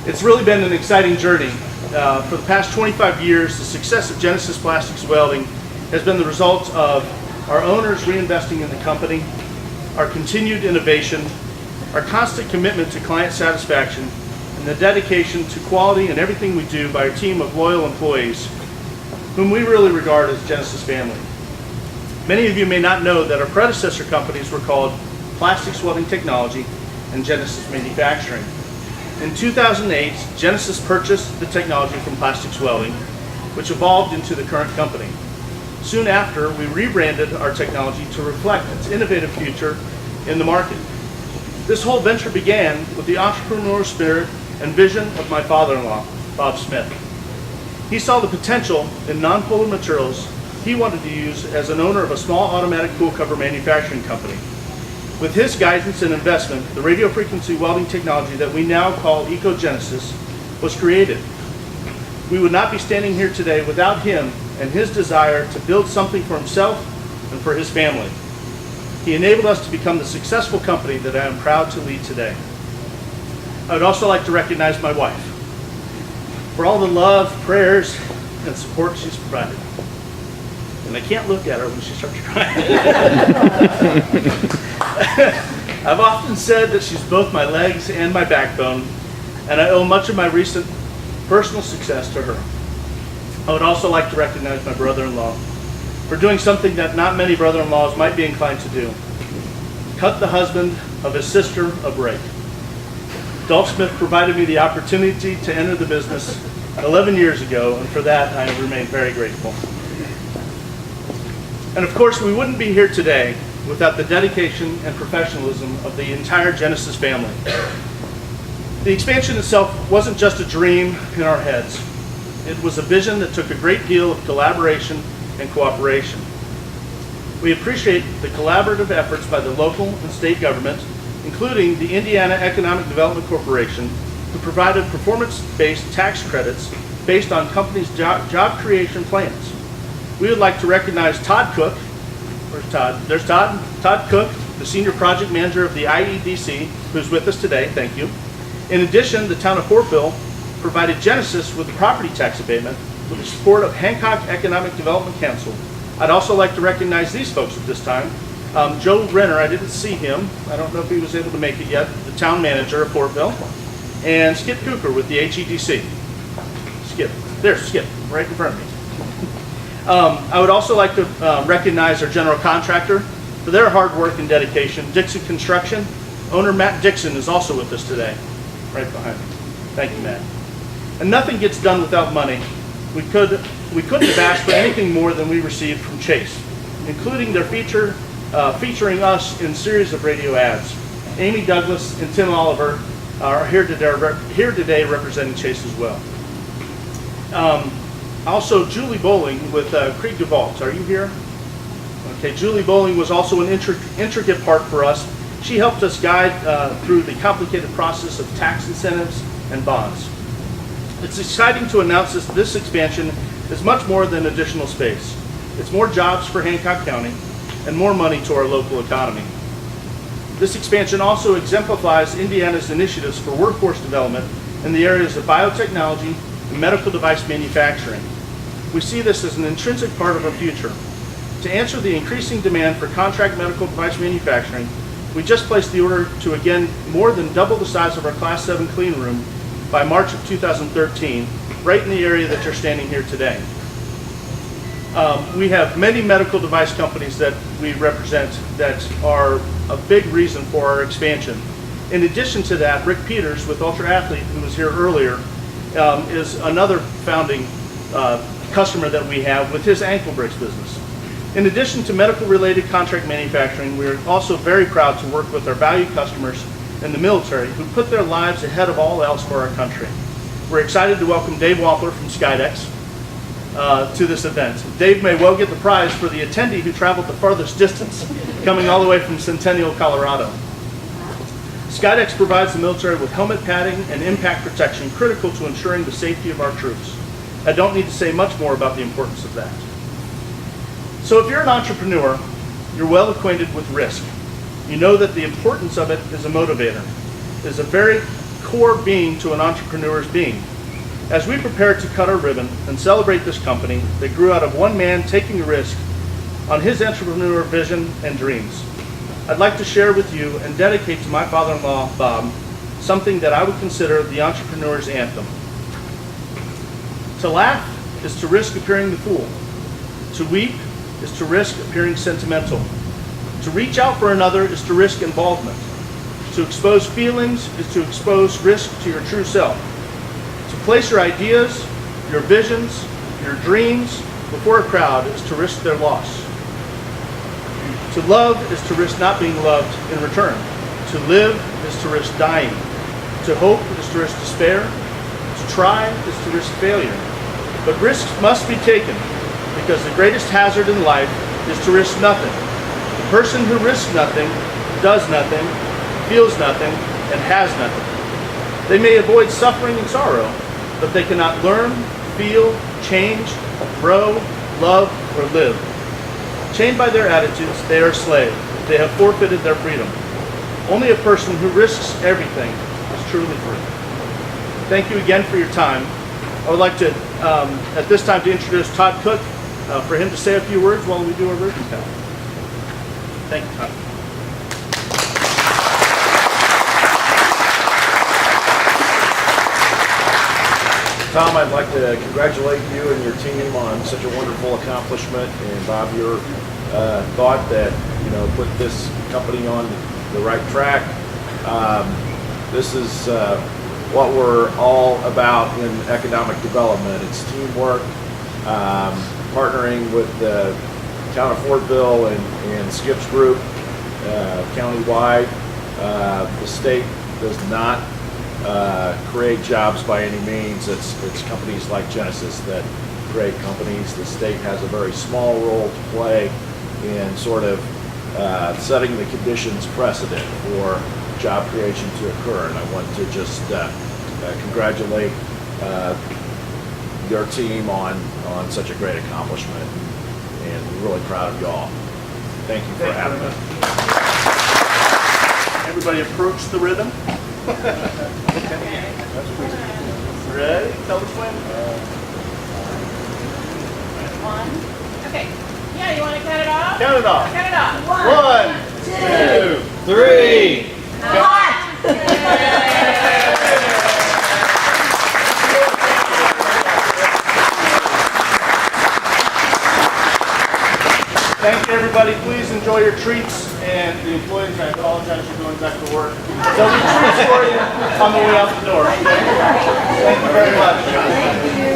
It's really been an exciting journey. For the past 25 years, the success of Genesis Plastics Welding has been the result of our owners reinvesting in the company, our continued innovation, our constant commitment to client satisfaction, and the dedication to quality in everything we do by our team of loyal employees, whom we really regard as Genesis family. Many of you may not know that our predecessor companies were called Plastics Welding Technology and Genesis Manufacturing. In 2008, Genesis purchased the technology from Plastics Welding, which evolved into the current company. Soon after, we rebranded our technology to reflect its innovative future in the market. This whole venture began with the entrepreneurial spirit and vision of my father-in-law, Bob Smith. He saw the potential in non-polar materials he wanted to use as an owner of a small automatic pool cover manufacturing company. With his guidance and investment, the radio frequency welding technology that we now call EcoGenesis was created. We would not be standing here today without him and his desire to build something for himself and for his family. He enabled us to become the successful company that I am proud to lead today. I would also like to recognize my wife for all the love, prayers, and support she's provided. And I can't look at her when she starts crying. I've often said that she's both my legs and my backbone, and I owe much of my recent personal success to her. I would also like to recognize my brother-in-law for doing something that not many brother-in-laws might be inclined to do: cut the husband of his sister a break. Dolph Smith provided me the opportunity to enter the business 11 years ago, and for that I remain very grateful. And of course, we wouldn't be here today without the dedication and professionalism of the entire Genesis family. The expansion itself wasn't just a dream in our heads. It was a vision that took a great deal of collaboration and cooperation. We appreciate the collaborative efforts by the local and state government, including the Indiana Economic Development Corporation, who provided performance-based tax credits based on companies' job creation plans. We would like to recognize Todd Cook. Where's Todd? There's Todd. Todd Cook, the Senior Project Manager of the IEDC, who's with us today. Thank you. In addition, the town of Fortville provided Genesis with a property tax abatement with the support of Hancock Economic Development Council. I'd also like to recognize these folks at this time. Joe Renner, I didn't see him. I don't know if he was able to make it yet, the town manager of Fortville. And Skip Cooper with the HEDC. Skip. There's Skip, right in front of me. I would also like to recognize our general contractor for their hard work and dedication. Dixon Construction. Owner Matt Dixon is also with us today, right behind me. Thank you, Matt. And nothing gets done without money. We couldn't have asked for anything more than we received from Chase, including their featuring us in series of radio ads. Amy Douglas and Tim Oliver are here today representing Chase as well. Also, Julie Bowling with Krieg DeVault. Are you here? Okay, Julie Bowling was also an intricate part for us. She helped us guide through the complicated process of tax incentives and bonds. It's exciting to announce this expansion is much more than additional space. It's more jobs for Hancock County and more money to our local economy. This expansion also exemplifies Indiana's initiatives for workforce development in the areas of biotechnology and medical device manufacturing. We see this as an intrinsic part of our future. To answer the increasing demand for contract medical device manufacturing, we just placed the order to again more than double the size of our Class 7 clean room by March of 2013, right in the area that you're standing here today. We have many medical device companies that we represent that are a big reason for our expansion. In addition to that, Rick Peters with Ultra Athlete, who was here earlier, is another founding customer that we have with his ankle brace business. In addition to medical related contract manufacturing, we are also very proud to work with our valued customers in the military who put their lives ahead of all else for our country. We're excited to welcome Dave Wampler from Skydex to this event. Dave may well get the prize for the attendee who traveled the farthest distance, coming all the way from Centennial, Colorado. Skydex provides the military with helmet padding and impact protection critical to ensuring the safety of our troops. I don't need to say much more about the importance of that. So if you're an entrepreneur, you're well acquainted with risk. You know that the importance of it is a motivator. It is a very core being to an entrepreneur's being. As we prepare to cut our ribbon and celebrate this company that grew out of one man taking a risk on his entrepreneur vision and dreams, I'd like to share with you and dedicate to my father-in-law, Bob, something that I would consider the entrepreneur's anthem. To laugh is to risk appearing the fool. To weep is to risk appearing sentimental. To reach out for another is to risk involvement. To expose feelings is to expose risk to your true self. To place your ideas, your visions, your dreams before a crowd is to risk their loss. To love is to risk not being loved in return. To live is to risk dying. To hope is to risk despair. To try is to risk failure. But risks must be taken, because the greatest hazard in life is to risk nothing. The person who risks nothing, does nothing, feels nothing, and has nothing. They may avoid suffering and sorrow, but they cannot learn, feel, change, grow, love, or live. Chained by their attitudes, they are slaves. They have forfeited their freedom. Only a person who risks everything is truly free. Thank you again for your time. I would like to, at this time, to introduce Todd Cook, for him to say a few words while we do our ribbon cut. Thank you, Todd. Tom, I'd like to congratulate you and your team on such a wonderful accomplishment. And Bob, your thought that, put this company on the right track. This is what we're all about in economic development. It's teamwork, partnering with the town of Fortville and Skip's group countywide. The state does not create jobs by any means. It's companies like Genesis that create companies. The state has a very small role to play in sort of setting the conditions precedent for job creation to occur. And I want to just congratulate your team on such a great accomplishment, and we're really proud of you all. Thank you for having us. Everybody approach the ribbon. Ready? Tell us when. One. Okay. Yeah, you want to cut it off? Count it off. Cut it off. 1, 2, 3. Thank you, everybody. Please enjoy your treats, and the employees, I apologize for going back to work. There'll be treats for you on the way out the door. Okay? Thank you very much.